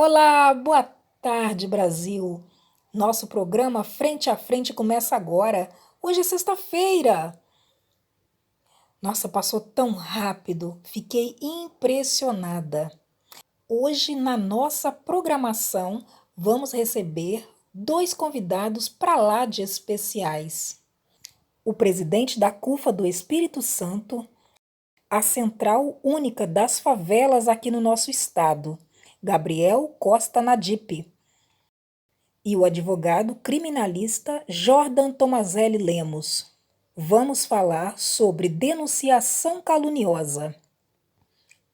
Olá, boa tarde, Brasil. Nosso programa Frente a Frente começa agora. Hoje é sexta-feira. Nossa, passou tão rápido. Fiquei impressionada. Hoje, na nossa programação, vamos receber dois convidados para lá de especiais. O presidente da CUFA do Espírito Santo, a Central Única das Favelas aqui no nosso estado, Gabriel Costa Nadip, e o advogado criminalista Jordan Tomazelli Lemos. Vamos falar sobre denunciação caluniosa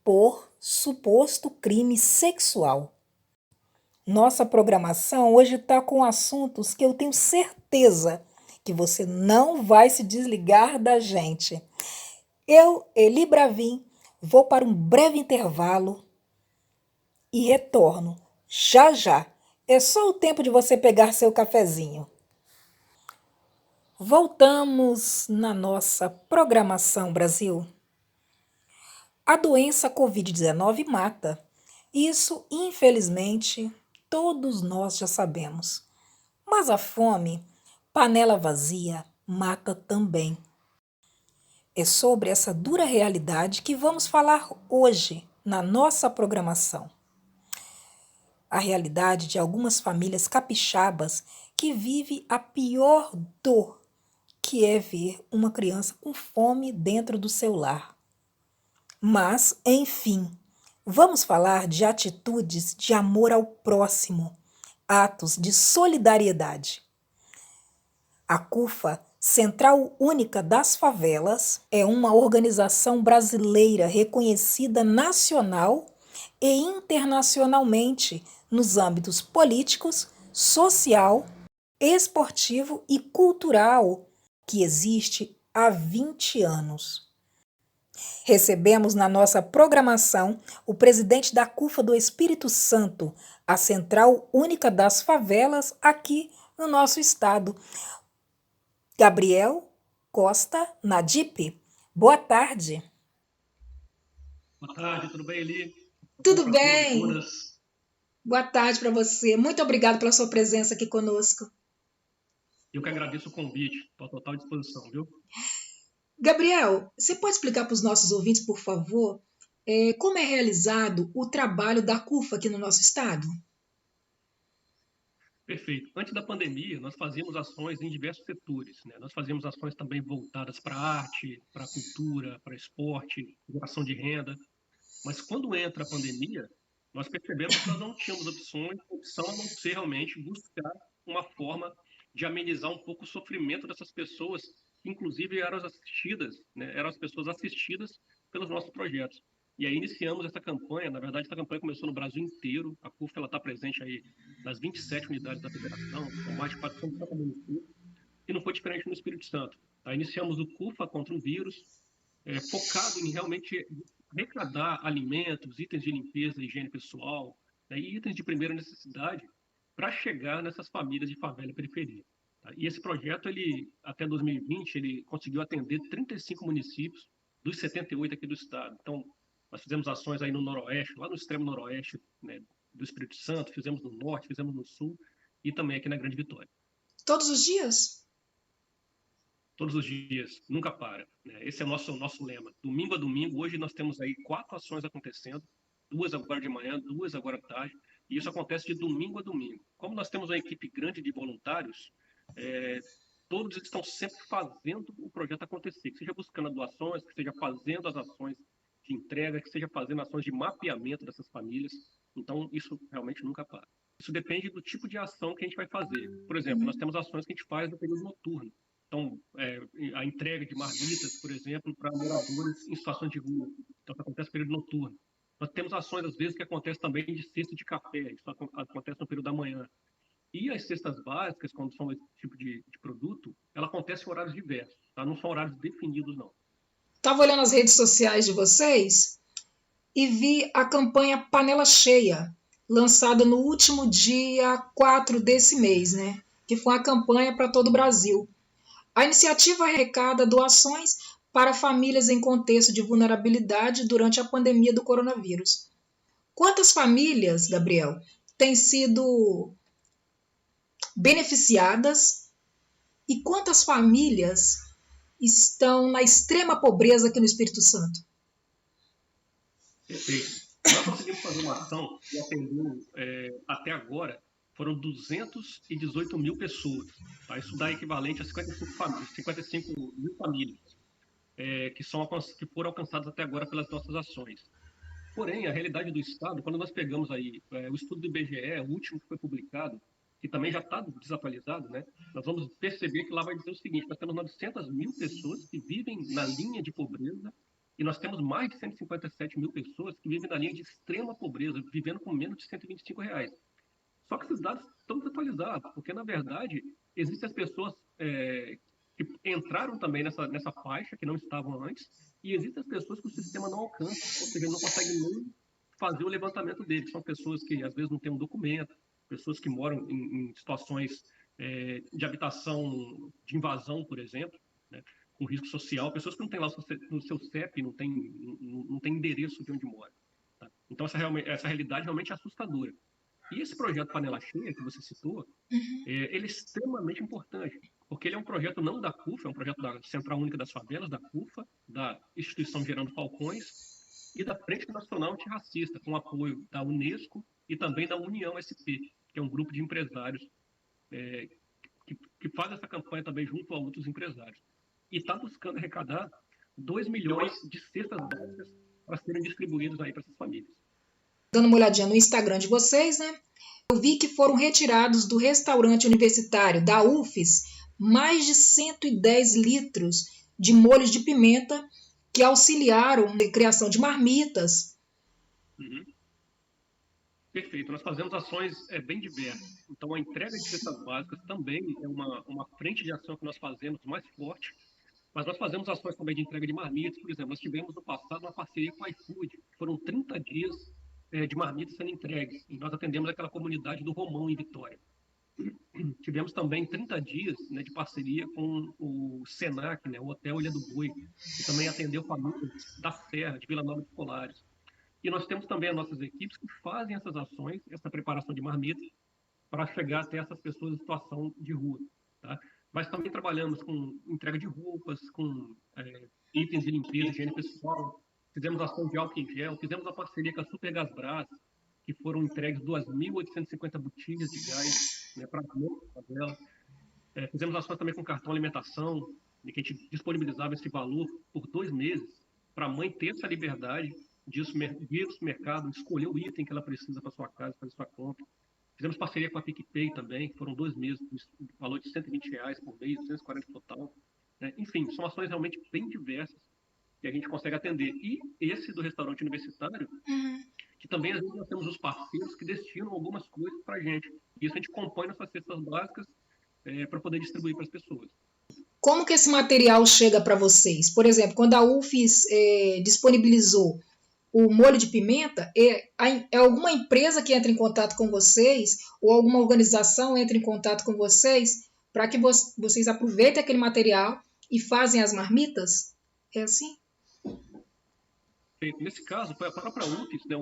por suposto crime sexual. Nossa programação hoje está com assuntos que eu tenho certeza que você não vai se desligar da gente. Eu, Eli Bravin, vou para um breve intervalo e retorno já já. É só o tempo de você pegar seu cafezinho. Voltamos na nossa programação, Brasil. A doença Covid-19 mata. Isso, infelizmente, todos nós já sabemos. Mas a fome, panela vazia, mata também. É sobre essa dura realidade que vamos falar hoje na nossa programação. A realidade de algumas famílias capixabas que vivem a pior dor, que é ver uma criança com fome dentro do seu lar. Mas, enfim, vamos falar de atitudes de amor ao próximo, atos de solidariedade. A CUFA, Central Única das Favelas, é uma organização brasileira reconhecida nacional e internacionalmente nos âmbitos políticos, social, esportivo e cultural, que existe há 20 anos. Recebemos na nossa programação o presidente da CUFA do Espírito Santo, a Central Única das Favelas, aqui no nosso estado, Gabriel Costa Nadip. Boa tarde. Boa tarde, tudo bem, Eli? Tudo bem? Boa tarde para você. Muito obrigado pela sua presença aqui conosco. Eu que agradeço o convite, estou à total disposição, viu? Gabriel, você pode explicar para os nossos ouvintes, por favor, como é realizado o trabalho da CUFA aqui no nosso estado? Perfeito. Antes da pandemia, nós fazíamos ações em diversos setores, né? Nós fazíamos ações também voltadas para a arte, para a cultura, para esporte, geração de renda. Mas quando entra a pandemia, nós percebemos que nós não tínhamos opção a não ser realmente buscar uma forma de amenizar um pouco o sofrimento dessas pessoas, que inclusive eram assistidas, né? Eram as pessoas assistidas pelos nossos projetos. E aí iniciamos essa campanha. Na verdade, essa campanha começou no Brasil inteiro. A CUF está presente aí nas 27 unidades da federação, são mais de 450 municípios, e não foi diferente no Espírito Santo. Tá? Iniciamos o CUFA contra o vírus, focado em realmente arrecadar alimentos, itens de limpeza e higiene pessoal, né, e itens de primeira necessidade para chegar nessas famílias de favela e periferia. Tá? E esse projeto, ele, até 2020, ele conseguiu atender 35 municípios dos 78 aqui do estado. Então, nós fizemos ações aí no noroeste, lá no extremo noroeste, né, do Espírito Santo, fizemos no norte, fizemos no sul e também aqui na Grande Vitória. Todos os dias? Todos os dias, nunca para. Né? Esse é o nosso lema. Domingo a domingo, hoje nós temos aí 4 ações acontecendo, 2 agora de manhã, 2 agora à tarde, e isso acontece de domingo a domingo. Como nós temos uma equipe grande de voluntários, todos estão sempre fazendo o projeto acontecer, que seja buscando doações, que seja fazendo as ações de entrega, que seja fazendo ações de mapeamento dessas famílias. Então, isso realmente nunca para. Isso depende do tipo de ação que a gente vai fazer. Por exemplo, nós temos ações que a gente faz no período noturno. Então, a entrega de marmitas, por exemplo, para moradores em situações de rua. Então, isso acontece no período noturno. Nós temos ações, às vezes, que acontecem também de cesta de café. Isso acontece no período da manhã. E as cestas básicas, quando são esse tipo de produto, ela acontece em horários diversos. Tá? Não são horários definidos, não. Estava olhando as redes sociais de vocês e vi a campanha Panela Cheia, lançada no último dia 4 desse mês, né? Que foi uma campanha para todo o Brasil. A iniciativa arrecada doações para famílias em contexto de vulnerabilidade durante a pandemia do coronavírus. Quantas famílias, Gabriel, têm sido beneficiadas e quantas famílias estão na extrema pobreza aqui no Espírito Santo? Perfeito. Nós conseguimos fazer uma ação que atendeu, até agora, foram 218 mil pessoas. Tá? Isso dá equivalente a 55 mil famílias que foram alcançadas até agora pelas nossas ações. Porém, a realidade do Estado, quando nós pegamos aí o estudo do IBGE, o último que foi publicado, que também já está desatualizado, né? Nós vamos perceber que lá vai dizer o seguinte: nós temos 900 mil pessoas que vivem na linha de pobreza e nós temos mais de 157 mil pessoas que vivem na linha de extrema pobreza, vivendo com menos de R$ 125. Só que esses dados estão desatualizados, porque, na verdade, existem as pessoas que entraram também nessa faixa, que não estavam antes, e existem as pessoas que o sistema não alcança, ou seja, não consegue nem fazer o levantamento deles. São pessoas que, às vezes, não têm um documento, pessoas que moram em situações de habitação de invasão, por exemplo, né, com risco social, pessoas que não têm lá no seu CEP, não tem endereço de onde mora. Tá? Então, essa realidade realmente é assustadora. E esse projeto Panela Cheia, que você citou, ele é extremamente importante, porque ele é um projeto não da CUFA, é um projeto da Central Única das Favelas, da CUFA, da Instituição Gerando Falcões e da Frente Nacional Antirracista, com apoio da Unesco e também da União SP, que é um grupo de empresários que faz essa campanha também junto a outros empresários. E está buscando arrecadar 2 milhões de cestas básicas para serem distribuídos aí para essas famílias. Dando uma olhadinha no Instagram de vocês, né? Eu vi que foram retirados do restaurante universitário da UFES mais de 110 litros de molhos de pimenta que auxiliaram na criação de marmitas. Uhum. Perfeito. Nós fazemos ações bem diversas. Então, a entrega de cestas básicas também é uma frente de ação que nós fazemos mais forte, mas nós fazemos ações também de entrega de marmitas. Por exemplo, nós tivemos no passado uma parceria com o iFood. Foram 30 dias de marmitas sendo entregues. E nós atendemos aquela comunidade do Romão, em Vitória. Tivemos também 30 dias, né, de parceria com o Senac, né, o Hotel Ilha do Boi, que também atendeu famílias da Serra, de Vila Nova de Colares. E nós temos também as nossas equipes que fazem essas ações, essa preparação de marmita, para chegar até essas pessoas em situação de rua. Tá? Mas também trabalhamos com entrega de roupas, com itens de limpeza, higiene pessoal, fizemos ação de álcool em gel, fizemos a parceria com a Super Gasbras, que foram entregues 2.850 botelhas de gás, né, para a favela. Fizemos ações também com cartão alimentação, de que a gente disponibilizava esse valor por 2 meses, para a mãe ter essa liberdade de ir ao mercado, escolher o item que ela precisa para sua casa, fazer sua compra. Fizemos parceria com a PicPay também, que foram 2 meses, no valor de R$ 120 por mês, 240 total. Enfim, são ações realmente bem diversas que a gente consegue atender. E esse do restaurante universitário, que também às vezes nós temos os parceiros que destinam algumas coisas para a gente. E isso a gente compõe nessas cestas básicas para poder distribuir para as pessoas. Como que esse material chega para vocês? Por exemplo, quando a UFES disponibilizou o molho de pimenta, é alguma empresa que entra em contato com vocês ou alguma organização entra em contato com vocês para que vocês aproveitem aquele material e fazem as marmitas? É assim? Nesse caso, foi a própria UFES, né,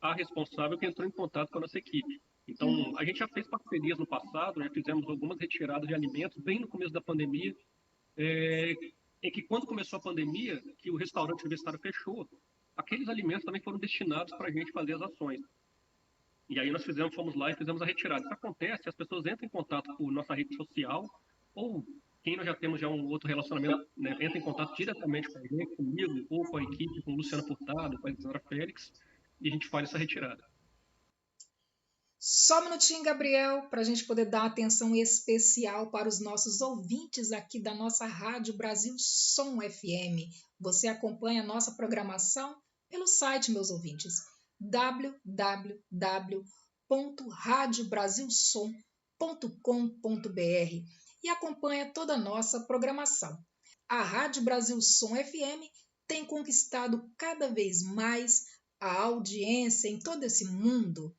a responsável que entrou em contato com a nossa equipe. Então, a gente já fez parcerias no passado, já fizemos algumas retiradas de alimentos, bem no começo da pandemia, em que quando começou a pandemia, que o restaurante universitário fechou, aqueles alimentos também foram destinados para a gente fazer as ações. E aí nós fomos lá e fizemos a retirada. Isso acontece, as pessoas entram em contato por nossa rede social, ou quem nós já temos um outro relacionamento, né, entra em contato diretamente com a gente, comigo, ou com a equipe, com o Luciano Furtado, com a Alexandra Félix, e a gente faz essa retirada. Só um minutinho, Gabriel, para a gente poder dar atenção especial para os nossos ouvintes aqui da nossa Rádio Brasil Som FM. Você acompanha a nossa programação pelo site, meus ouvintes, www.radiobrasilsom.com.br e acompanha toda a nossa programação. A Rádio Brasil Som FM tem conquistado cada vez mais a audiência em todo esse mundo.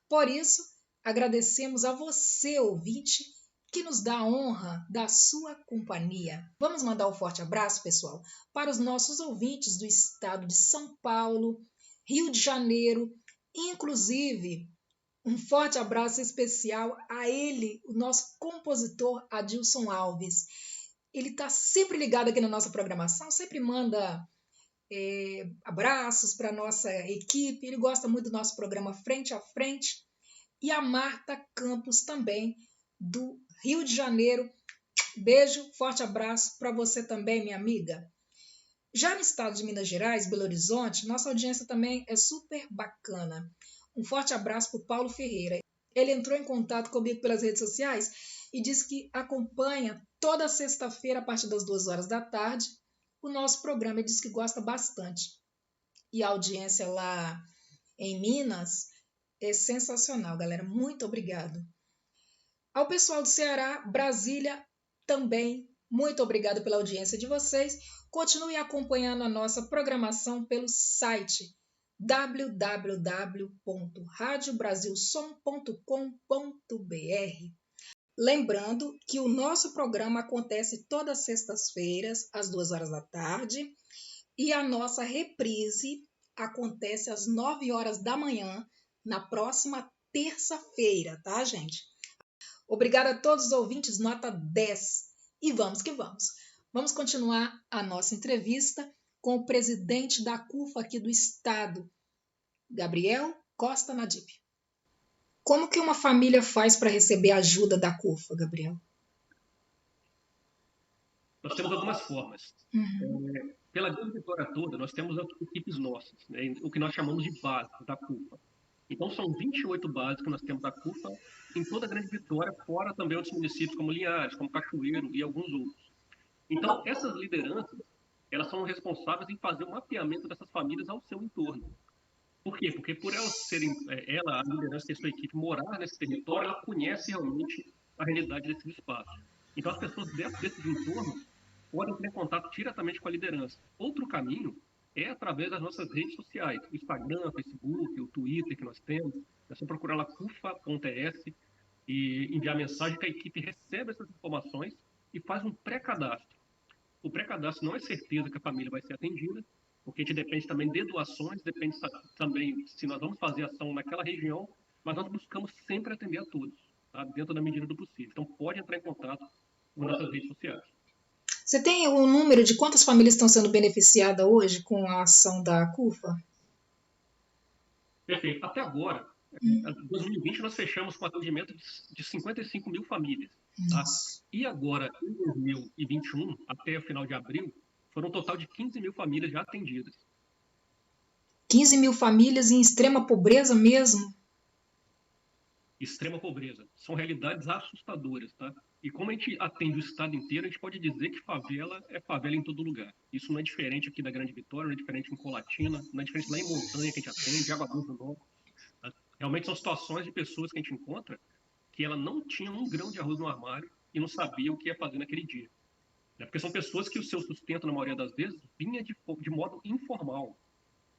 Por isso, agradecemos a você, ouvinte, que nos dá a honra da sua companhia. Vamos mandar um forte abraço, pessoal, para os nossos ouvintes do estado de São Paulo, Rio de Janeiro, Inclusive, um forte abraço especial a ele, o nosso compositor Adilson Alves. Ele está sempre ligado aqui na nossa programação, sempre manda abraços para a nossa equipe. Ele gosta muito do nosso programa Frente a Frente. E a Marta Campos também, do Rio de Janeiro. Beijo, forte abraço para você também, minha amiga. Já no estado de Minas Gerais, Belo Horizonte, nossa audiência também é super bacana. Um forte abraço para o Paulo Ferreira. Ele entrou em contato comigo pelas redes sociais e disse que acompanha toda sexta-feira, a partir das 2 horas da tarde, o nosso programa. Ele disse que gosta bastante. E a audiência lá em Minas é sensacional, galera. Muito obrigado. Ao pessoal do Ceará, Brasília também, muito obrigado pela audiência de vocês. Continue acompanhando a nossa programação pelo site www.radiobrasilsom.com.br. Lembrando que o nosso programa acontece todas as sextas-feiras, às 2 horas da tarde, e a nossa reprise acontece às 9 horas da manhã, na próxima terça-feira, tá, gente? Obrigada a todos os ouvintes, nota 10. E vamos que vamos. Vamos continuar a nossa entrevista com o presidente da CUFA aqui do estado, Gabriel Costa Nadib. Como que uma família faz para receber ajuda da CUFA, Gabriel? Nós temos algumas formas. Pela grande vitória toda, nós temos equipes nossas, né, o que nós chamamos de base da CUFA. Então, são 28 bases que nós temos da CUFA em toda a Grande Vitória, fora também outros municípios como Linhares, como Cachoeiro e alguns outros. Então, essas lideranças, elas são responsáveis em fazer o mapeamento dessas famílias ao seu entorno. Por quê? Porque por elas serem, ela, a liderança e a sua equipe morar nesse território, ela conhece realmente a realidade desses espaços. Então, as pessoas dentro desses entornos podem ter contato diretamente com a liderança. Outro caminho é através das nossas redes sociais, o Instagram, o Facebook, o Twitter que nós temos. É só procurar lá cufa.es e enviar mensagem que a equipe recebe essas informações e faz um pré-cadastro. O pré-cadastro não é certeza que a família vai ser atendida, porque a gente depende também de doações, depende também se nós vamos fazer ação naquela região, mas nós buscamos sempre atender a todos, tá? Dentro da medida do possível. Então, pode entrar em contato com nossas redes sociais. Você tem o número de quantas famílias estão sendo beneficiadas hoje com a ação da CUFA? Perfeito. Até agora, em 2020, nós fechamos com atendimento de 55 mil famílias. Tá? E agora, em 2021, até o final de abril, foram um total de 15 mil famílias já atendidas. 15 mil famílias em extrema pobreza mesmo? Extrema pobreza. São realidades assustadoras, tá? E como a gente atende o estado inteiro, a gente pode dizer que favela é favela em todo lugar. Isso não é diferente aqui da Grande Vitória, não é diferente em Colatina, não é diferente lá em Montanha que a gente atende, Água Boa do Norte. Tá? Realmente são situações de pessoas que a gente encontra que ela não tinha um grão de arroz no armário e não sabia o que ia fazer naquele dia. Né? Porque são pessoas que o seu sustento, na maioria das vezes, vinha de modo informal.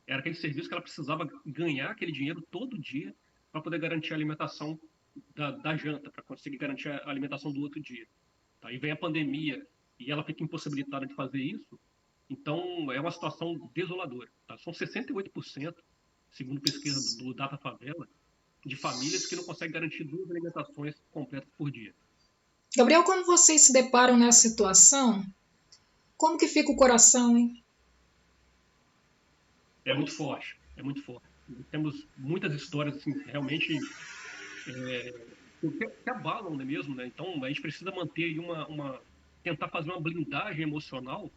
Era aquele serviço que ela precisava ganhar aquele dinheiro todo dia para poder garantir a alimentação da janta, para conseguir garantir a alimentação do outro dia. Tá? Aí vem a pandemia e ela fica impossibilitada de fazer isso, então é uma situação desoladora. Tá? São 68%, segundo pesquisa do Data Favela, de famílias que não conseguem garantir 2 alimentações completas por dia. Gabriel, quando vocês se deparam nessa situação, como que fica o coração, hein? É muito forte, é muito forte. Temos muitas histórias assim, realmente que abalam, né, mesmo, né? Então a gente precisa manter aí tentar fazer uma blindagem emocional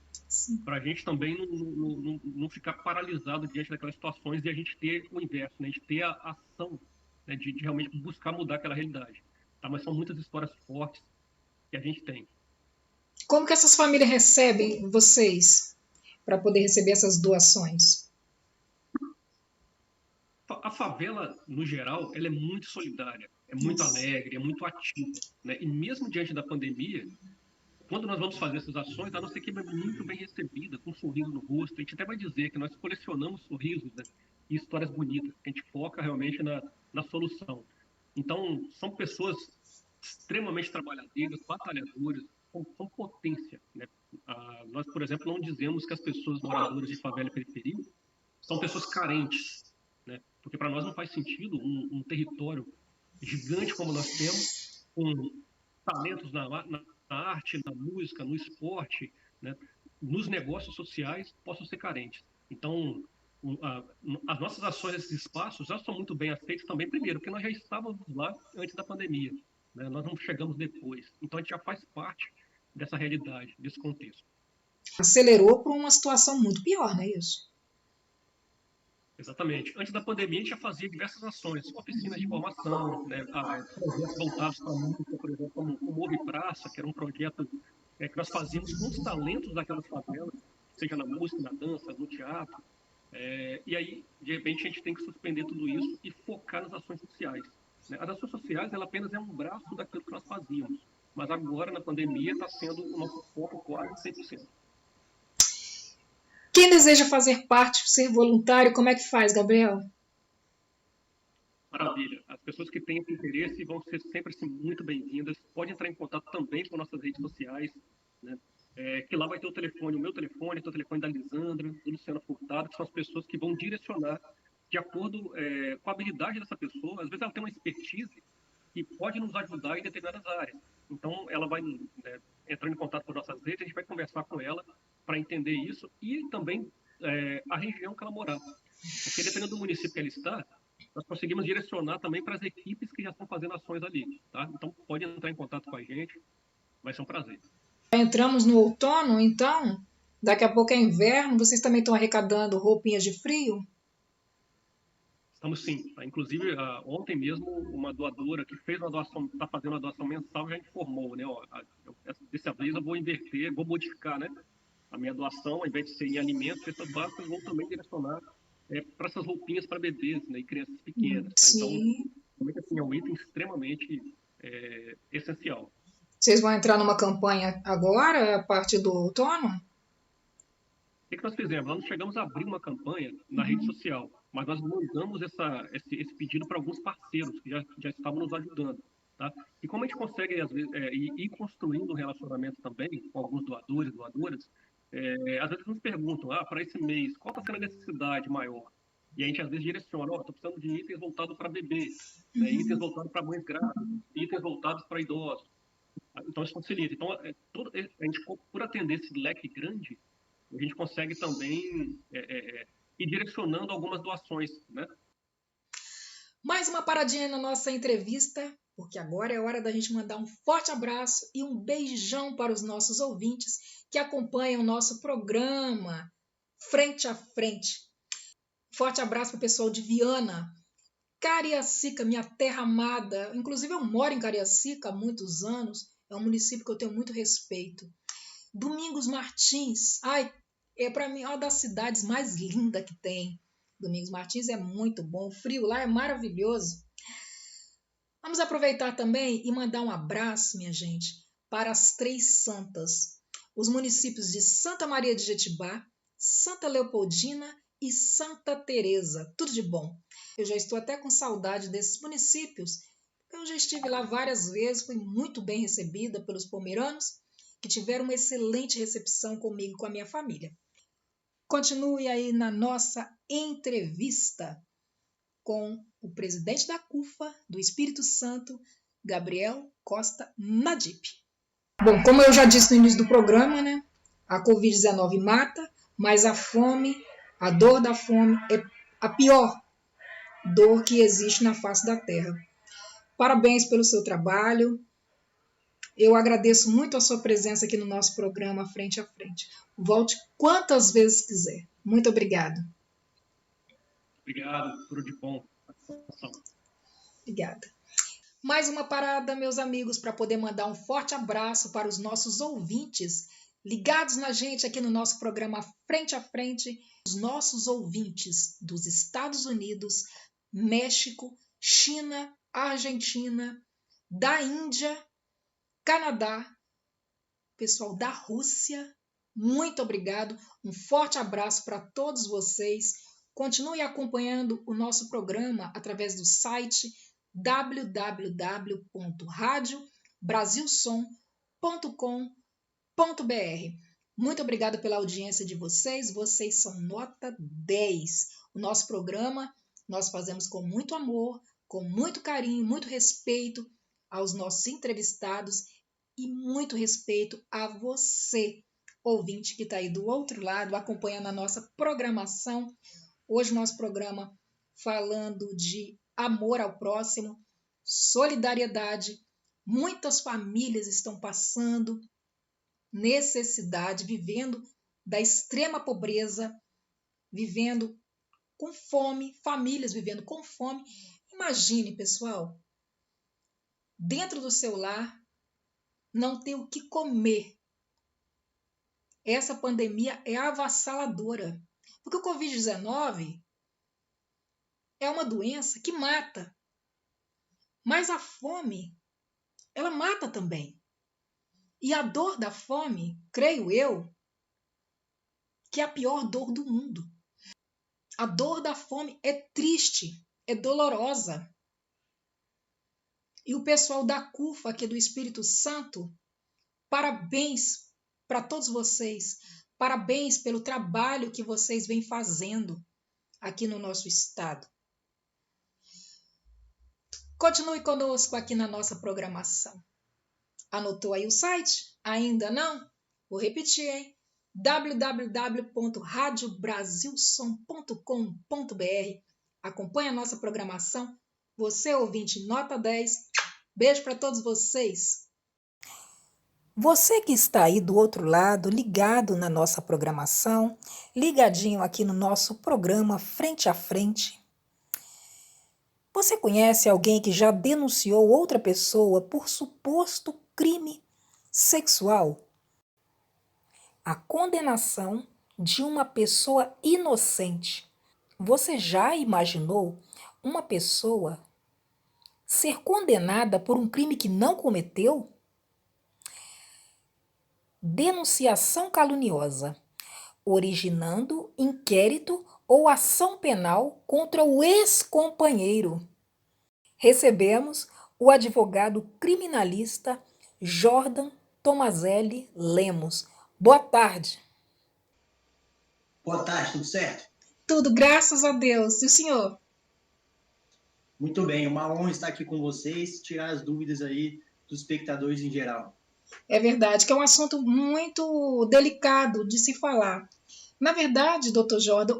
para a gente também não ficar paralisado diante daquelas situações e a gente ter o inverso, né? A gente ter a ação, né, de realmente buscar mudar aquela realidade. Tá? Mas são muitas histórias fortes que a gente tem. Como que essas famílias recebem vocês para poder receber essas doações? A favela, no geral, ela é muito solidária, é muito alegre, é muito ativa, né? E mesmo diante da pandemia, quando nós vamos fazer essas ações, a nossa equipe é muito bem recebida, com um sorriso no rosto. A gente até vai dizer que nós colecionamos sorrisos, né, e histórias bonitas. A gente foca realmente na solução. Então, são pessoas extremamente trabalhadeiras, batalhadoras, são potência. Né? Nós, por exemplo, não dizemos que as pessoas moradoras de favela e periferia são pessoas carentes. Né? Porque para nós não faz sentido um território gigante como nós temos, com talentos na arte, na música, no esporte, né, nos negócios sociais, possam ser carentes. Então, as nossas ações nesses espaços já são muito bem aceitas também, primeiro, porque nós já estávamos lá antes da pandemia, né, nós não chegamos depois. Então, a gente já faz parte dessa realidade, desse contexto. Acelerou para uma situação muito pior, não é isso? Exatamente. Antes da pandemia, a gente já fazia diversas ações, oficinas de formação, né, projetos voltados para a música, por exemplo, como o Morro e Praça, que era um projeto que nós fazíamos com os talentos daquelas favelas, seja na música, na dança, no teatro. E aí, de repente, a gente tem que suspender tudo isso e focar nas ações sociais. Né? As ações sociais, ela apenas é um braço daquilo que nós fazíamos. Mas agora, na pandemia, está sendo o nosso foco quase 100%. Quem deseja fazer parte, ser voluntário, como é que faz, Gabriel? Maravilha. As pessoas que têm esse interesse vão ser sempre assim, muito bem-vindas. Pode entrar em contato também com nossas redes sociais, né? Que lá vai ter o telefone, o meu telefone, o telefone da Lisandra, do Luciano Furtado, que são as pessoas que vão direcionar de acordo com a habilidade dessa pessoa. Às vezes ela tem uma expertise que pode nos ajudar em determinadas áreas. Então, ela vai entrando em contato com nossas redes, a gente vai conversar com ela para entender isso e também a região que ela morar. Porque dependendo do município que ela está, nós conseguimos direcionar também para as equipes que já estão fazendo ações ali. Tá? Então, pode entrar em contato com a gente, vai ser um prazer. Entramos no outono, então, daqui a pouco é inverno, vocês também estão arrecadando roupinhas de frio? Estamos sim. Tá? Inclusive, ontem mesmo, uma doadora que fez uma doação, está fazendo uma doação mensal, já informou, né? Dessa vez eu vou inverter, vou modificar, né? A minha doação, ao invés de ser em alimentos, cestas básicas, vou também direcionar para essas roupinhas para bebês, né? E crianças pequenas. Tá? Então, Sim. assim, é um item extremamente essencial. Vocês vão entrar numa campanha agora, a partir do outono? O que nós fizemos? Nós não chegamos a abrir uma campanha na rede social, mas nós mandamos esse pedido para alguns parceiros que já estavam nos ajudando. Tá? E como a gente consegue, às vezes, ir construindo um relacionamento também com alguns doadores e doadoras, às vezes nos perguntam, para esse mês, qual está sendo a necessidade maior? E a gente, às vezes, direciona, estou precisando de itens voltados para bebê, né, itens voltados para mães grávidas, itens voltados para idosos. Então, isso facilita. Então, a gente, por atender esse leque grande, a gente consegue também ir direcionando algumas doações, né? Mais uma paradinha na nossa entrevista, porque agora é hora da gente mandar um forte abraço e um beijão para os nossos ouvintes que acompanham o nosso programa Frente a Frente. Forte abraço para o pessoal de Viana, Cariacica, minha terra amada. Inclusive eu moro em Cariacica há muitos anos, é um município que eu tenho muito respeito. Domingos Martins, é para mim uma das cidades mais lindas que tem. Domingos Martins é muito bom, o frio lá é maravilhoso. Vamos aproveitar também e mandar um abraço, minha gente, para as Três Santas, os municípios de Santa Maria de Jetibá, Santa Leopoldina e Santa Teresa. Tudo de bom. Eu já estou até com saudade desses municípios. Eu já estive lá várias vezes, fui muito bem recebida pelos palmeiranos, que tiveram uma excelente recepção comigo e com a minha família. Continue aí na nossa entrevista com o presidente da CUFA do Espírito Santo, Gabriel Costa Nadip. Bom, como eu já disse no início do programa, né, a Covid-19 mata, mas a fome, a dor da fome é a pior dor que existe na face da Terra. Parabéns pelo seu trabalho. Eu agradeço muito a sua presença aqui no nosso programa Frente a Frente. Volte quantas vezes quiser. Muito obrigado. Obrigado, tudo de bom. Obrigada. Mais uma parada, meus amigos, para poder mandar um forte abraço para os nossos ouvintes ligados na gente aqui no nosso programa Frente a Frente, os nossos ouvintes dos Estados Unidos, México, China, Argentina, da Índia, Canadá, pessoal da Rússia, muito obrigado, um forte abraço para todos vocês. Continue acompanhando o nosso programa através do site www.radiobrasilsom.com.br. Muito obrigada pela audiência de vocês, vocês são nota 10. O nosso programa Nós fazemos com muito amor, com muito carinho, muito respeito aos nossos entrevistados e muito respeito a você, ouvinte que está aí do outro lado, acompanhando a nossa programação. Hoje nosso programa falando de amor ao próximo, solidariedade. Muitas famílias estão passando necessidade, vivendo da extrema pobreza, vivendo com fome, famílias vivendo com fome. Imagine, pessoal, dentro do seu lar, não ter o que comer. Essa pandemia é avassaladora, porque o Covid-19 é uma doença que mata, mas a fome, ela mata também. E a dor da fome, creio eu, que é a pior dor do mundo. A dor da fome é triste, é dolorosa. E o pessoal da CUFA, aqui do Espírito Santo, parabéns para todos vocês. Parabéns pelo trabalho que vocês vêm fazendo aqui no nosso estado. Continue conosco aqui na nossa programação. Anotou aí o site? Ainda não? Vou repetir, hein? www.radiobrasilsom.com.br. Acompanhe a nossa programação. Você, ouvinte, nota 10. Beijo para todos vocês. Você que está aí do outro lado, ligado na nossa programação, ligadinho aqui no nosso programa Frente a Frente. Você conhece alguém que já denunciou outra pessoa por suposto crime sexual? A condenação de uma pessoa inocente. Você já imaginou uma pessoa ser condenada por um crime que não cometeu? Denunciação caluniosa, originando inquérito ou ação penal contra o ex-companheiro. Recebemos o advogado criminalista Jordan Tomazelli Lemos. Boa tarde. Boa tarde, tudo certo? Tudo, graças a Deus. E o senhor? Muito bem, uma honra estar aqui com vocês, tirar as dúvidas aí dos espectadores em geral. É verdade, que é um assunto muito delicado de se falar. Na verdade, doutor Jordan,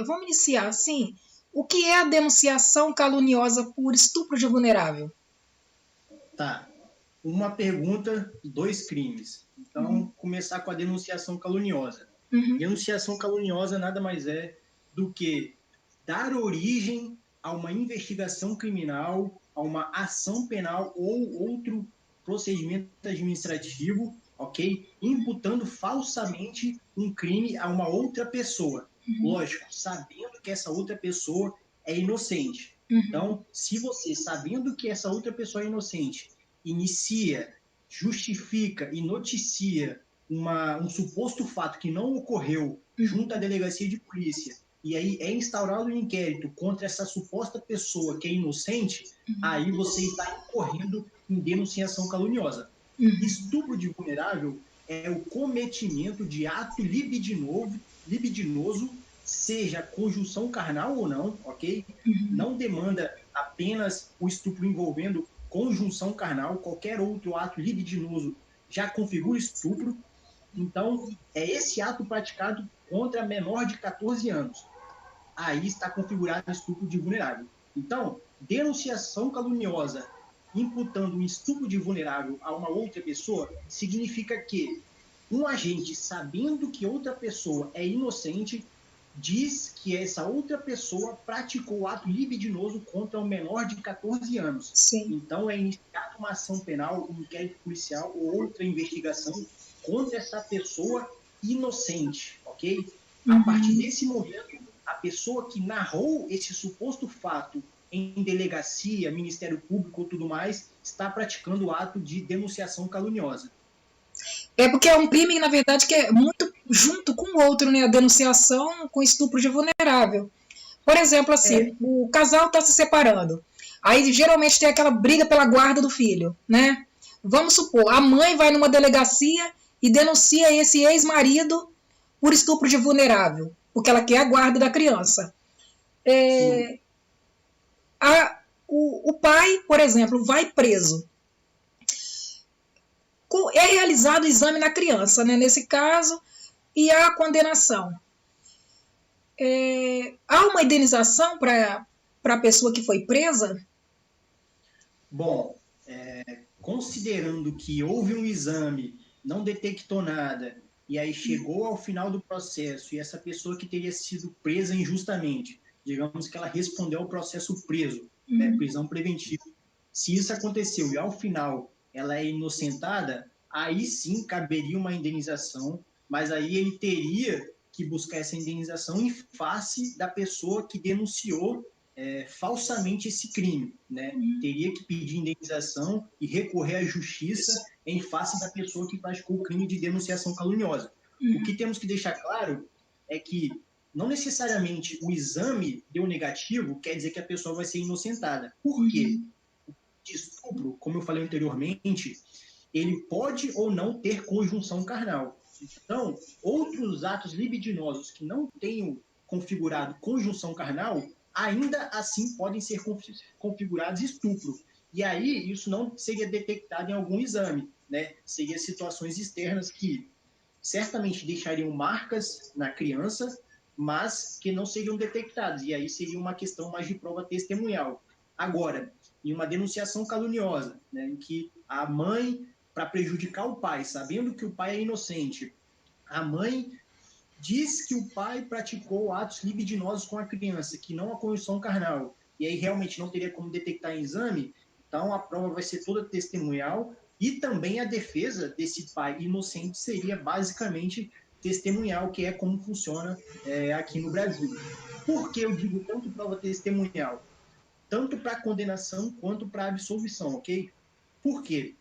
vamos iniciar assim, o que é a denunciação caluniosa por estupro de vulnerável? Tá, uma pergunta, 2 crimes. Então, começar com a denunciação caluniosa. Denunciação caluniosa nada mais é do que dar origem a uma investigação criminal, a uma ação penal ou outro procedimento administrativo, ok? Imputando falsamente um crime a uma outra pessoa. Lógico, sabendo que essa outra pessoa é inocente. Então, se você, sabendo que essa outra pessoa é inocente, inicia, justifica e noticia um suposto fato que não ocorreu junto à delegacia de polícia, e aí é instaurado um inquérito contra essa suposta pessoa que é inocente, aí você está incorrendo em denunciação caluniosa. Estupro de vulnerável é o cometimento de ato libidinoso, seja conjunção carnal ou não, ok? Não demanda apenas o estupro envolvendo conjunção carnal, qualquer outro ato libidinoso já configura estupro. Então, é esse ato praticado contra menor de 14 anos. Aí está configurado estupro de vulnerável. Então, denunciação caluniosa imputando um estupro de vulnerável a uma outra pessoa significa que um agente, sabendo que outra pessoa é inocente, diz que essa outra pessoa praticou ato libidinoso contra um menor de 14 anos. Sim. Então, é iniciada uma ação penal, um inquérito policial ou outra investigação contra essa pessoa inocente, ok? A partir desse momento, a pessoa que narrou esse suposto fato em delegacia, Ministério Público ou tudo mais, está praticando o ato de denunciação caluniosa. É porque é um crime, na verdade, que é muito junto com o outro, né? A denunciação com estupro de vulnerável. Por exemplo, assim, o casal está se separando. Aí, geralmente, tem aquela briga pela guarda do filho, né? Vamos supor, a mãe vai numa delegacia e denuncia esse ex-marido por estupro de vulnerável, porque ela quer a guarda da criança. O pai, por exemplo, vai preso. É realizado o exame na criança, né, nesse caso, e há a condenação. Há uma indenização para a pessoa que foi presa? Bom, considerando que houve um exame, não detectou nada, e aí chegou ao final do processo, e essa pessoa que teria sido presa injustamente, digamos que ela respondeu ao processo preso, prisão preventiva. Se isso aconteceu e ao final ela é inocentada, aí sim caberia uma indenização, mas aí ele teria que buscar essa indenização em face da pessoa que denunciou falsamente esse crime, né? Teria que pedir indenização e recorrer à justiça em face da pessoa que praticou o crime de denunciação caluniosa. O que temos que deixar claro é que não necessariamente o exame deu negativo quer dizer que a pessoa vai ser inocentada. Por quê? De estupro, como eu falei anteriormente, ele pode ou não ter conjunção carnal. Então, outros atos libidinosos que não tenham configurado conjunção carnal, ainda assim podem ser configurados estupro. E aí, isso não seria detectado em algum exame, né? Seria situações externas que certamente deixariam marcas na criança, mas que não seriam detectadas. E aí seria uma questão mais de prova testemunhal. Agora, em uma denunciação caluniosa, né, em que a mãe, para prejudicar o pai, sabendo que o pai é inocente, a mãe diz que o pai praticou atos libidinosos com a criança, que não a conjunção carnal, e aí realmente não teria como detectar em exame, então a prova vai ser toda testemunhal, e também a defesa desse pai inocente seria basicamente testemunhal, que é como funciona aqui no Brasil. Por que eu digo tanto prova testemunhal? Tanto para condenação quanto para absolvição, ok? Por quê?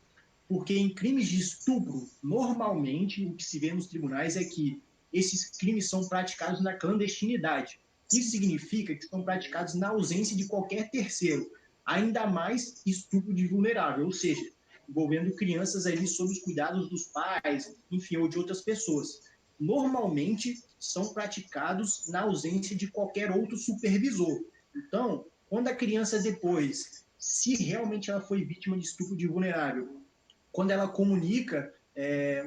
Porque em crimes de estupro, normalmente, o que se vê nos tribunais é que esses crimes são praticados na clandestinidade. Isso significa que são praticados na ausência de qualquer terceiro, ainda mais estupro de vulnerável, ou seja, envolvendo crianças ali sob os cuidados dos pais, enfim, ou de outras pessoas. Normalmente, são praticados na ausência de qualquer outro supervisor. Então, quando a criança depois, se realmente ela foi vítima de estupro de vulnerável, quando ela comunica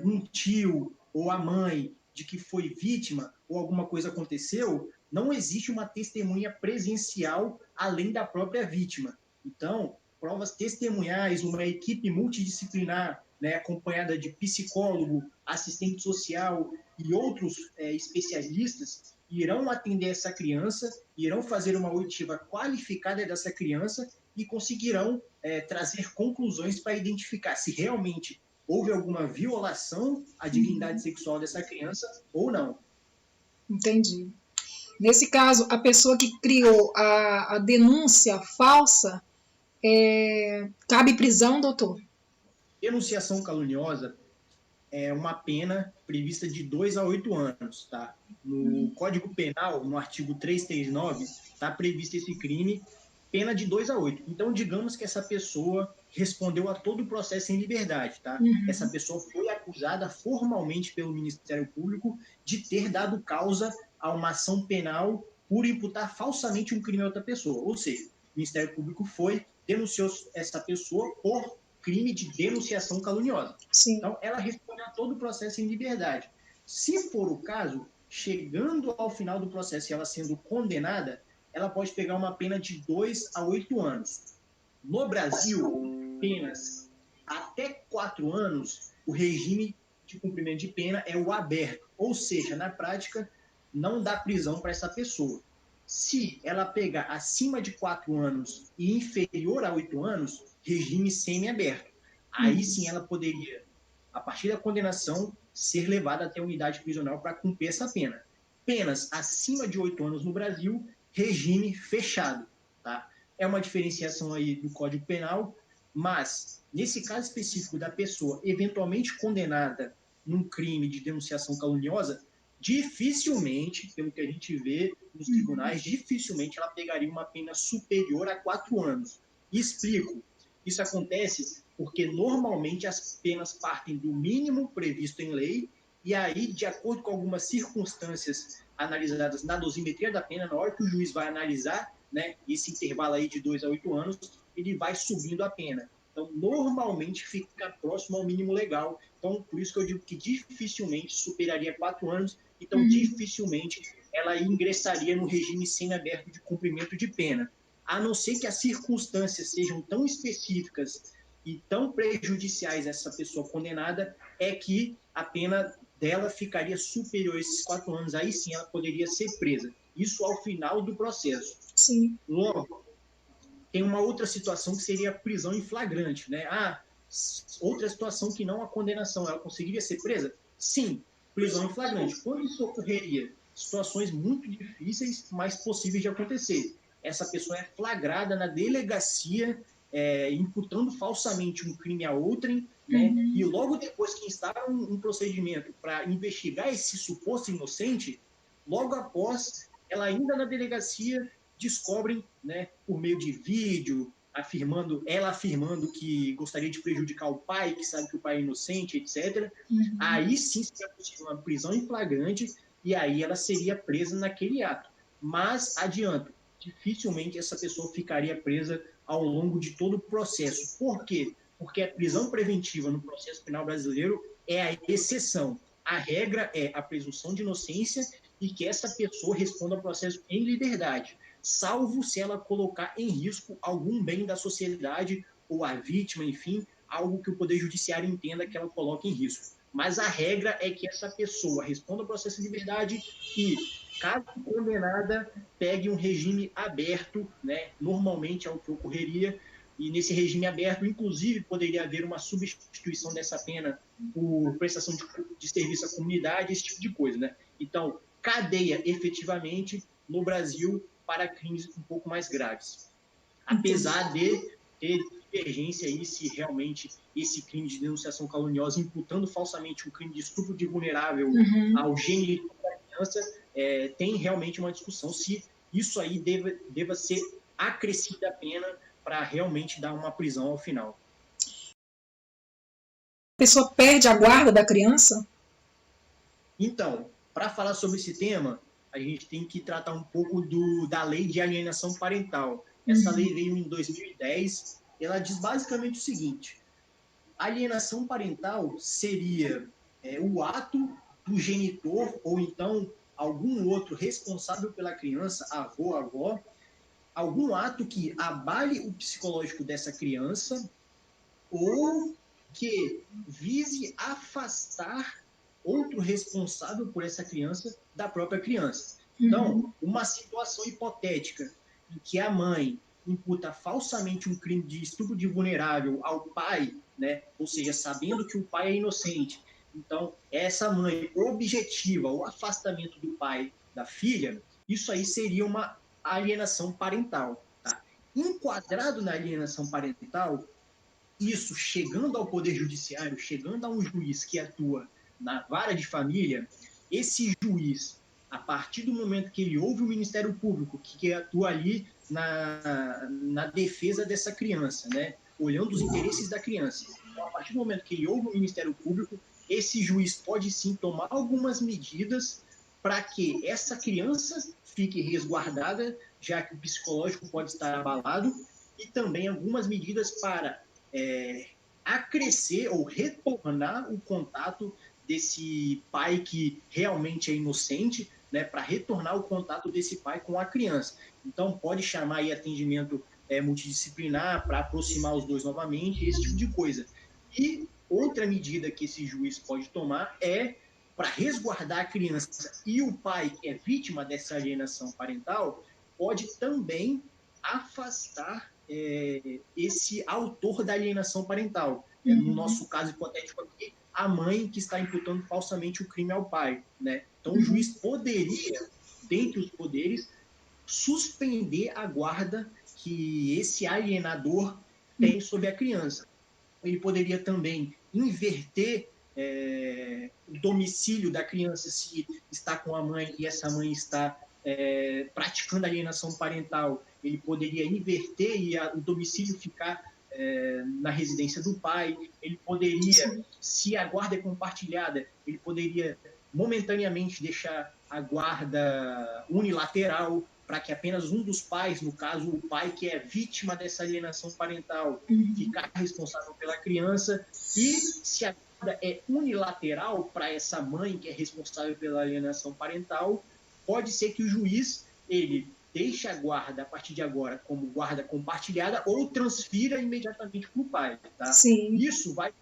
um tio ou a mãe de que foi vítima ou alguma coisa aconteceu, não existe uma testemunha presencial além da própria vítima. Então, provas testemunhais, uma equipe multidisciplinar, né, acompanhada de psicólogo, assistente social e outros especialistas, irão atender essa criança, irão fazer uma oitiva qualificada dessa criança e conseguirão trazer conclusões para identificar se realmente houve alguma violação à dignidade sexual dessa criança ou não. Entendi. Nesse caso, a pessoa que criou a denúncia falsa, cabe prisão, doutor? Denunciação caluniosa é uma pena prevista de 2 a 8 anos, tá? No Código Penal, no artigo 339, está previsto esse crime, pena de 2 a 8. Então, digamos que essa pessoa respondeu a todo o processo em liberdade, tá? Essa pessoa foi acusada formalmente pelo Ministério Público de ter dado causa a uma ação penal por imputar falsamente um crime a outra pessoa. Ou seja, o Ministério Público denunciou essa pessoa por crime de denunciação caluniosa. Sim. Então, ela responde a todo o processo em liberdade. Se for o caso, chegando ao final do processo e ela sendo condenada, ela pode pegar uma pena de 2 a 8 anos. No Brasil, penas até 4 anos, o regime de cumprimento de pena é o aberto. Ou seja, na prática, não dá prisão para essa pessoa. Se ela pegar acima de 4 anos e inferior a 8 anos, regime semiaberto. Aí sim ela poderia, a partir da condenação, ser levada até a unidade prisional para cumprir essa pena. Penas acima de 8 anos no Brasil, regime fechado. Tá? É uma diferenciação aí do Código Penal, mas nesse caso específico da pessoa eventualmente condenada num crime de denunciação caluniosa, dificilmente, pelo que a gente vê nos tribunais, dificilmente ela pegaria uma pena superior a 4 anos. E explico. Isso acontece porque normalmente as penas partem do mínimo previsto em lei e aí, de acordo com algumas circunstâncias analisadas na dosimetria da pena, na hora que o juiz vai analisar, né, esse intervalo aí de 2 a 8 anos, ele vai subindo a pena. Então, normalmente fica próximo ao mínimo legal. Então, por isso que eu digo que dificilmente superaria 4 anos, então dificilmente ela ingressaria no regime semiaberto de cumprimento de pena. A não ser que as circunstâncias sejam tão específicas e tão prejudiciais a essa pessoa condenada, é que a pena dela ficaria superior a esses 4 anos. Aí sim ela poderia ser presa. Isso ao final do processo. Sim. Logo, tem uma outra situação que seria a prisão em flagrante, né? Outra situação que não a condenação, ela conseguiria ser presa? Sim, prisão em flagrante. Quando isso ocorreria? Situações muito difíceis, mas possíveis de acontecer. Essa pessoa é flagrada na delegacia, imputando falsamente um crime a outrem, né? E logo depois que instala um procedimento para investigar esse suposto inocente, logo após, ela ainda na delegacia descobrem, né, por meio de vídeo, ela afirmando que gostaria de prejudicar o pai, que sabe que o pai é inocente, etc. Aí sim seria possível uma prisão em flagrante e aí ela seria presa naquele ato. Mas, adianto, dificilmente essa pessoa ficaria presa ao longo de todo o processo. Por quê? Porque a prisão preventiva no processo penal brasileiro é a exceção. A regra é a presunção de inocência e que essa pessoa responda ao processo em liberdade, salvo se ela colocar em risco algum bem da sociedade ou a vítima, enfim, algo que o Poder Judiciário entenda que ela coloque em risco. Mas a regra é que essa pessoa responda ao processo de liberdade e, caso condenada, pegue um regime aberto, né? Normalmente é o que ocorreria, e nesse regime aberto, inclusive, poderia haver uma substituição dessa pena por prestação de serviço à comunidade, esse tipo de coisa, né? Então, cadeia, efetivamente, no Brasil, para crimes um pouco mais graves. Apesar de ter divergência aí se realmente esse crime de denunciação caluniosa, imputando falsamente um crime de estupro de vulnerável ao gênero da criança, tem realmente uma discussão se isso aí deva ser acrescida a pena para realmente dar uma prisão ao final. A pessoa perde a guarda da criança? Então, para falar sobre esse tema, a gente tem que tratar um pouco da lei de alienação parental. Essa lei veio em 2010, ela diz basicamente o seguinte: a alienação parental seria o ato do genitor ou então algum outro responsável pela criança, avô, avó, algum ato que abale o psicológico dessa criança ou que vise afastar outro responsável por essa criança da própria criança. Então, uma situação hipotética em que a mãe imputa falsamente um crime de estupro de vulnerável ao pai, né? Ou seja, sabendo que o pai é inocente. Então, essa mãe objetiva o afastamento do pai da filha, isso aí seria uma alienação parental. Tá? Enquadrado na alienação parental, isso chegando ao Poder Judiciário, chegando a um juiz que atua na vara de família, esse juiz, a partir do momento que ele ouve o Ministério Público, que atua ali na defesa dessa criança, né? Olhando os interesses da criança, então, a partir do momento que ele ouve o Ministério Público, esse juiz pode sim tomar algumas medidas para que essa criança fique resguardada, já que o psicológico pode estar abalado, e também algumas medidas para acrescer ou retornar o contato desse pai que realmente é inocente, né, para retornar o contato desse pai com a criança. Então, pode chamar aí atendimento multidisciplinar para aproximar os dois novamente, esse tipo de coisa. E outra medida que esse juiz pode tomar é para resguardar a criança e o pai que é vítima dessa alienação parental, pode também afastar esse autor da alienação parental. No nosso caso hipotético aqui, a mãe que está imputando falsamente o crime ao pai, né? Então, o juiz poderia, dentre os poderes, suspender a guarda que esse alienador tem sobre a criança. Ele poderia também inverter o domicílio da criança se está com a mãe e essa mãe está praticando alienação parental. Ele poderia inverter e o domicílio ficar na residência do pai. Ele poderia, se a guarda é compartilhada, ele poderia momentaneamente deixar a guarda unilateral, para que apenas um dos pais, no caso o pai que é vítima dessa alienação parental, ficar responsável pela criança, e se a guarda é unilateral para essa mãe que é responsável pela alienação parental, pode ser que o juiz ele deixe a guarda a partir de agora como guarda compartilhada ou transfira imediatamente para o pai. Tá? Sim. Isso vai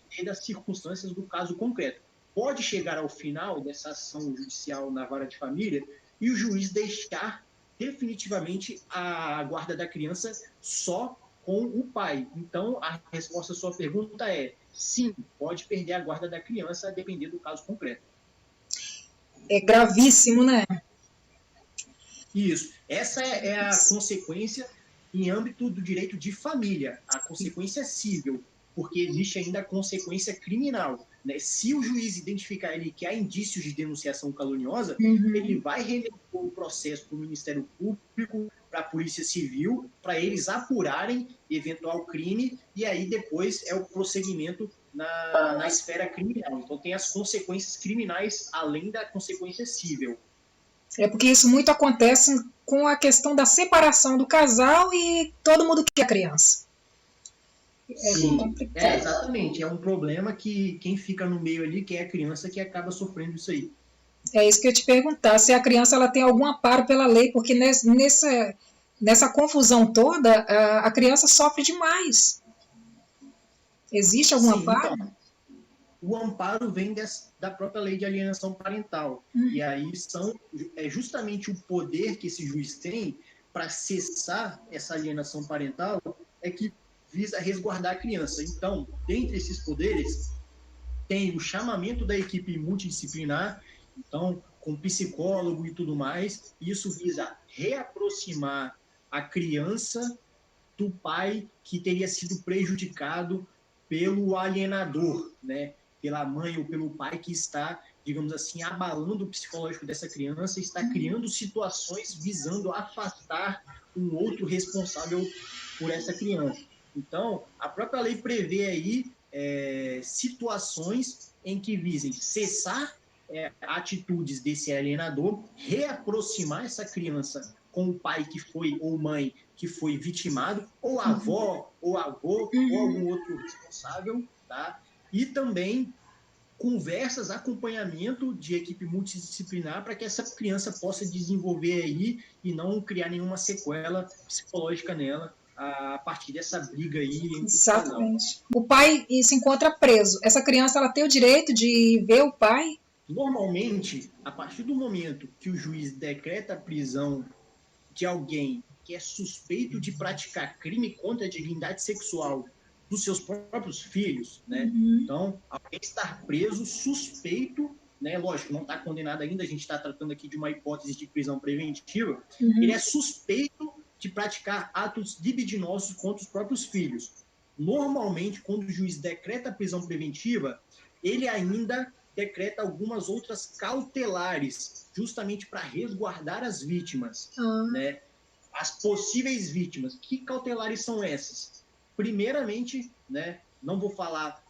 depender das circunstâncias do caso concreto. Pode chegar ao final dessa ação judicial na vara de família e o juiz deixar definitivamente a guarda da criança só com o pai. Então, a resposta à sua pergunta é sim, pode perder a guarda da criança, a depender do caso concreto. É gravíssimo, né? Isso. Essa é a consequência em âmbito do direito de família, a consequência civil, porque existe ainda a consequência criminal. Né? Se o juiz identificar ele que há indícios de denunciação caluniosa, ele vai remeter o processo para o Ministério Público, para a Polícia Civil, para eles apurarem eventual crime, e aí depois é o prosseguimento na esfera criminal. Então tem as consequências criminais além da consequência civil. É porque isso muito acontece com a questão da separação do casal e todo mundo quer a criança. Sim, exatamente. É um problema que quem fica no meio ali, que é a criança, que acaba sofrendo isso aí. É isso que eu ia te perguntar, se a criança ela tem algum amparo pela lei, porque nessa confusão toda, a criança sofre demais. Existe algum amparo? Então, o amparo vem da própria lei de alienação parental. E aí é justamente o poder que esse juiz tem para cessar essa alienação parental é que visa resguardar a criança. Então, dentre esses poderes, tem o chamamento da equipe multidisciplinar, então, com psicólogo e tudo mais. Isso visa reaproximar a criança do pai que teria sido prejudicado pelo alienador, né? Pela mãe ou pelo pai que está, digamos assim, abalando o psicológico dessa criança, está criando situações visando afastar um outro responsável por essa criança. Então, a própria lei prevê aí situações em que visem cessar atitudes desse alienador, reaproximar essa criança com o pai que foi, ou mãe que foi vitimado, ou avó, ou avô, ou algum outro responsável, tá? E também conversas, acompanhamento de equipe multidisciplinar para que essa criança possa desenvolver aí e não criar nenhuma sequela psicológica nela a partir dessa briga aí entre Exatamente. O pai se encontra preso. Essa criança ela tem o direito de ver o pai? Normalmente, a partir do momento que o juiz decreta a prisão de alguém que é suspeito de praticar crime contra a dignidade sexual dos seus próprios filhos, né? Então, alguém estar preso suspeito, né? Lógico, não está condenado ainda, a gente está tratando aqui de uma hipótese de prisão preventiva, ele é suspeito de praticar atos libidinosos contra os próprios filhos. Normalmente, quando o juiz decreta a prisão preventiva, ele ainda decreta algumas outras cautelares, justamente para resguardar as vítimas, né? As possíveis vítimas. Que cautelares são essas? Primeiramente, né, não vou falar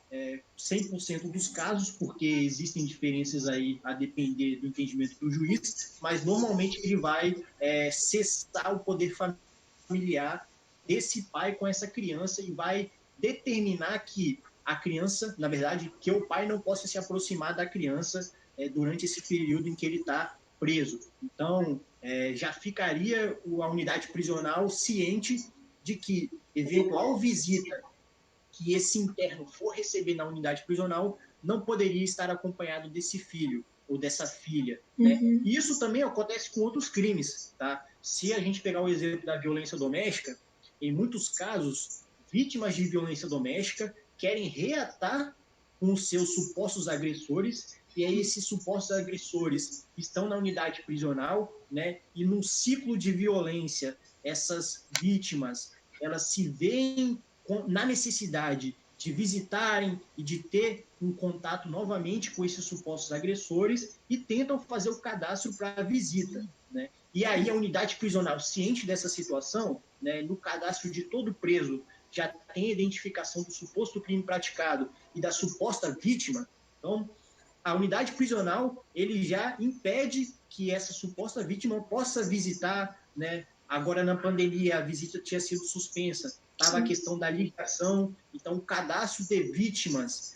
100% dos casos, porque existem diferenças aí a depender do entendimento do juiz, mas normalmente ele vai cessar o poder familiar desse pai com essa criança e vai determinar que a criança, na verdade, que o pai não possa se aproximar da criança durante esse período em que ele está preso. Então, já ficaria a unidade prisional ciente de que eventual visita que esse interno for receber na unidade prisional não poderia estar acompanhado desse filho ou dessa filha. Né? E isso também acontece com outros crimes. Tá? Se a gente pegar o exemplo da violência doméstica, em muitos casos, vítimas de violência doméstica querem reatar com os seus supostos agressores, e aí esses supostos agressores estão na unidade prisional, né? E num ciclo de violência, essas vítimas, elas se veem na necessidade de visitarem e de ter um contato novamente com esses supostos agressores e tentam fazer o cadastro para a visita, né? E aí a unidade prisional, ciente dessa situação, né, no cadastro de todo preso, já tem a identificação do suposto crime praticado e da suposta vítima. Então, a unidade prisional ele já impede que essa suposta vítima possa visitar né? Agora, na pandemia, a visita tinha sido suspensa, estava a questão da ligação, então o cadastro de vítimas,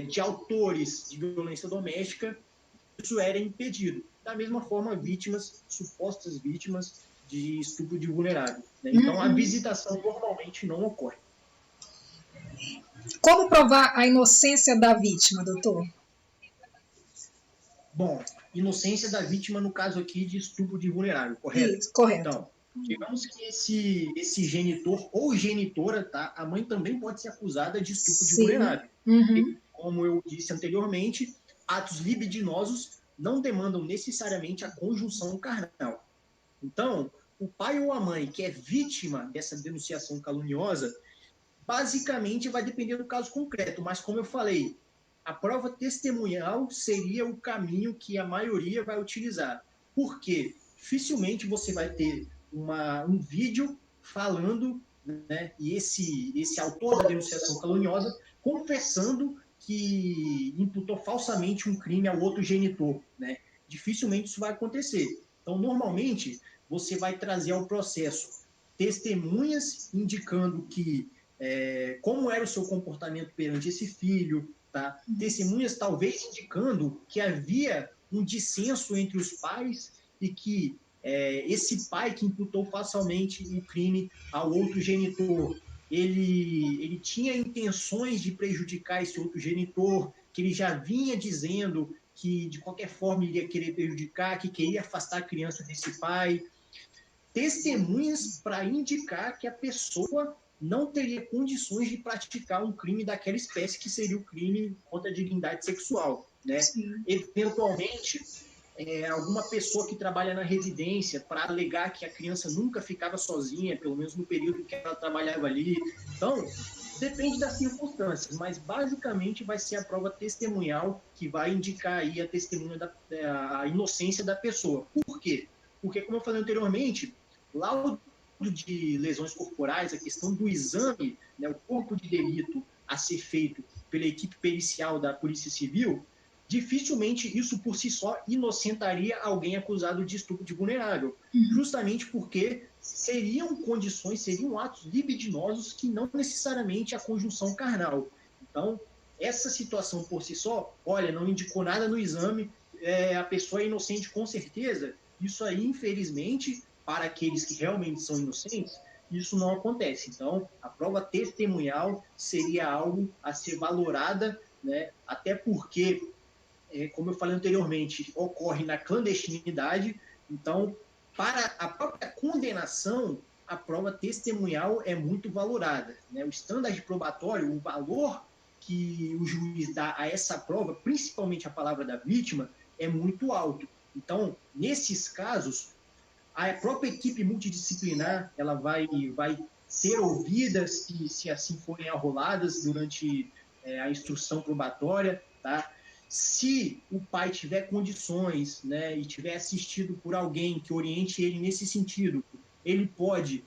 de autores de violência doméstica, isso era impedido. Da mesma forma, vítimas, supostas vítimas de estupro de vulnerável, né? Então, a visitação normalmente não ocorre. Como provar a inocência da vítima, doutor? Bom, inocência da vítima no caso aqui de estupro de vulnerável, correto? Isso, correto. Então, digamos que esse genitor ou genitora, tá? A mãe também pode ser acusada de estupro de vulnerável. Uhum. Como eu disse anteriormente, atos libidinosos não demandam necessariamente a conjunção carnal. Então, o pai ou a mãe que é vítima dessa denunciação caluniosa, basicamente vai depender do caso concreto, mas como eu falei, a prova testemunhal seria o caminho que a maioria vai utilizar. Por quê? Dificilmente você vai ter um vídeo falando, né, e esse autor da denunciação caluniosa confessando que imputou falsamente um crime ao outro genitor, né? Dificilmente isso vai acontecer. Então, normalmente, você vai trazer ao processo testemunhas indicando que como era o seu comportamento perante esse filho, tá? Testemunhas talvez indicando que havia um dissenso entre os pais e que esse pai que imputou falsamente o crime ao outro genitor, ele tinha intenções de prejudicar esse outro genitor, que ele já vinha dizendo que de qualquer forma ele ia querer prejudicar, que queria afastar a criança desse pai. Testemunhas para indicar que a pessoa não teria condições de praticar um crime daquela espécie, que seria o crime contra a dignidade sexual, né? Eventualmente, alguma pessoa que trabalha na residência para alegar que a criança nunca ficava sozinha, pelo menos no período que ela trabalhava ali. Então, depende das circunstâncias, mas basicamente vai ser a prova testemunhal que vai indicar aí a testemunha a inocência da pessoa. Por quê? Porque, como eu falei anteriormente, laudo de lesões corporais, a questão do exame, né, o corpo de delito a ser feito pela equipe pericial da Polícia Civil, dificilmente isso por si só inocentaria alguém acusado de estupro de vulnerável, justamente porque seriam condições, seriam atos libidinosos que não necessariamente a conjunção carnal. Então, essa situação por si só, olha, não indicou nada no exame, a pessoa é inocente com certeza, isso aí, infelizmente, para aqueles que realmente são inocentes, isso não acontece. Então, a prova testemunhal seria algo a ser valorada, né? Até porque, como eu falei anteriormente, ocorre na clandestinidade. Então, para a própria condenação, a prova testemunhal é muito valorada, né? O standard probatório, o valor que o juiz dá a essa prova, principalmente a palavra da vítima, é muito alto. Então, nesses casos, a própria equipe multidisciplinar ela vai ser ouvida, se assim forem arroladas durante a instrução probatória, tá? Se o pai tiver condições, né, e tiver assistido por alguém que oriente ele nesse sentido, ele pode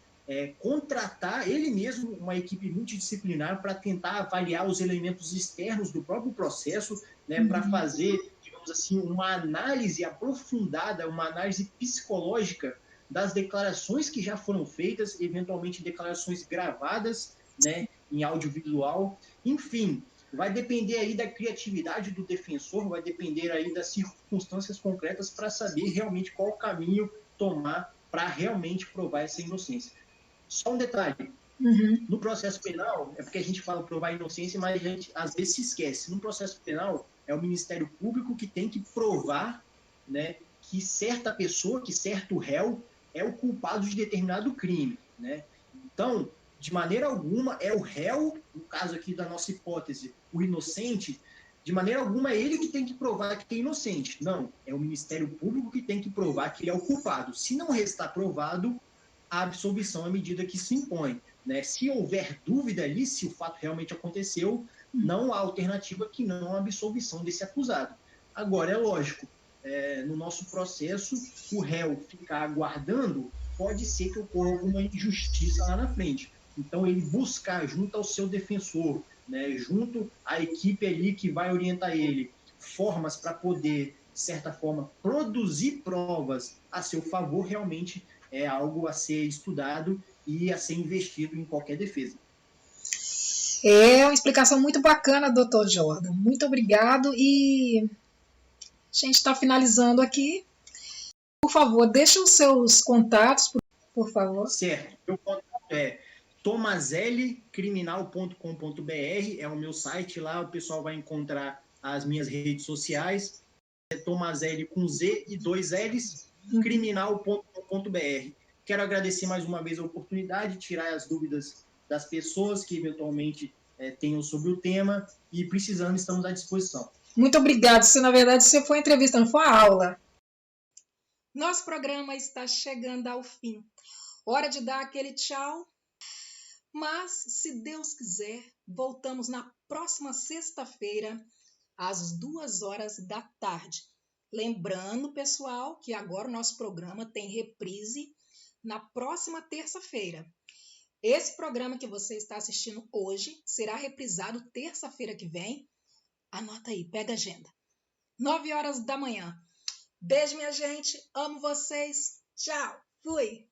contratar ele mesmo uma equipe multidisciplinar para tentar avaliar os elementos externos do próprio processo, né, para fazer, digamos assim, uma análise aprofundada, uma análise psicológica das declarações que já foram feitas, eventualmente declarações gravadas, né, em audiovisual. Enfim, vai depender aí da criatividade do defensor, vai depender aí das circunstâncias concretas para saber realmente qual caminho tomar para realmente provar essa inocência. Só um detalhe, no processo penal, é porque a gente fala provar a inocência, mas a gente às vezes se esquece. No processo penal, é o Ministério Público que tem que provar, né, que certa pessoa, que certo réu é o culpado de determinado crime, né? Então, de maneira alguma, é o réu, no caso aqui da nossa hipótese, o inocente, de maneira alguma é ele que tem que provar que é inocente. Não, é o Ministério Público que tem que provar que ele é o culpado. Se não restar provado, a absolvição é a medida que se impõe, né? Se houver dúvida ali, se o fato realmente aconteceu, não há alternativa que não a absolvição desse acusado. Agora, é lógico, no nosso processo, o réu ficar aguardando, pode ser que ocorra alguma injustiça lá na frente. Então, ele buscar junto ao seu defensor, né, junto à equipe ali que vai orientar ele, formas para poder, de certa forma, produzir provas a seu favor, realmente é algo a ser estudado e a ser investido em qualquer defesa. É uma explicação muito bacana, doutor Jordan. Muito obrigado. E a gente está finalizando aqui. Por favor, deixe os seus contatos, por favor. Certo. Meu contato é tomazellicriminal.com.br, é o meu site lá, o pessoal vai encontrar as minhas redes sociais. É Tomazelli com Z e 2 L's, criminal.com.br. Quero agradecer mais uma vez a oportunidade, tirar as dúvidas das pessoas que eventualmente tenham sobre o tema e precisando, estamos à disposição. Muito obrigado. Na verdade, você foi entrevista, não foi a aula. Nosso programa está chegando ao fim. Hora de dar aquele tchau. Mas, se Deus quiser, voltamos na próxima sexta-feira, às 14h. Lembrando, pessoal, que agora o nosso programa tem reprise na próxima terça-feira. Esse programa que você está assistindo hoje será reprisado terça-feira que vem. Anota aí, pega a agenda. 9h. Beijo, minha gente. Amo vocês. Tchau. Fui.